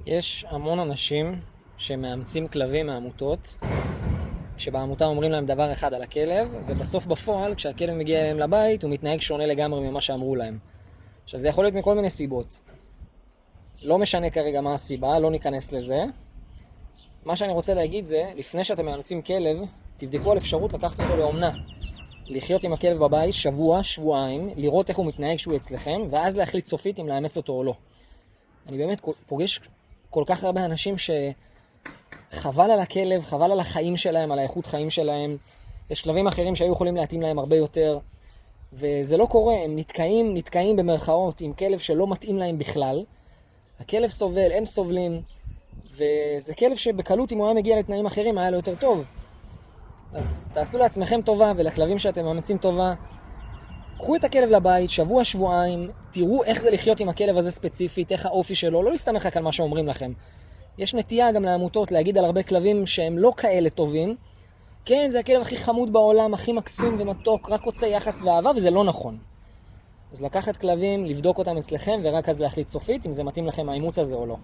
יש המון אנשים שמאמצים כלבים מעמותות, שבעמותה אומרים להם דבר אחד על הכלב, ובסוף בפועל, כשהכלב מגיע אליהם לבית, הוא מתנהג שונה לגמרי ממה שאמרו להם. עכשיו, זה יכול להיות מכל מיני סיבות. לא משנה כרגע מה הסיבה, לא ניכנס לזה. מה שאני רוצה להגיד זה, לפני שאתם מאמצים כלב, תבדקו על אפשרות לקחת אותו לאומנה. לחיות עם הכלב בבית שבוע, שבועיים, לראות איך הוא מתנהג שהוא אצלכם, ואז להחליט סופית אם לאמץ אותו או לא. אני באמת פוגש כל כך הרבה אנשים שחבל על הכלב, חבל על החיים שלהם, על האיכות חיים שלהם. יש כלבים אחרים שהיו יכולים להתאים להם הרבה יותר, וזה לא קורה, הם נתקעים במרכאות עם כלב שלא מתאים להם בכלל. הכלב סובל, הם סובלים, וזה כלב שבקלות אם הוא היה מגיע לתנאים אחרים היה לו יותר טוב. אז תעשו לעצמכם טובה ולכלבים שאתם מאמצים טובה. קחו את הכלב לבית, שבוע, שבועיים, תראו איך זה לחיות עם הכלב הזה ספציפית, איך האופי שלו, לא להסתמך רק על מה שאומרים לכם. יש נטייה גם לעמותות להגיד על הרבה כלבים שהם לא כאלה טובים. כן, זה הכלב הכי חמוד בעולם, הכי מקסים ומתוק, רק רוצה יחס ואהבה, וזה לא נכון. אז לקחת כלבים, לבדוק אותם אצלכם, ורק אז להחליט סופית אם זה מתאים לכם האימוץ הזה או לא.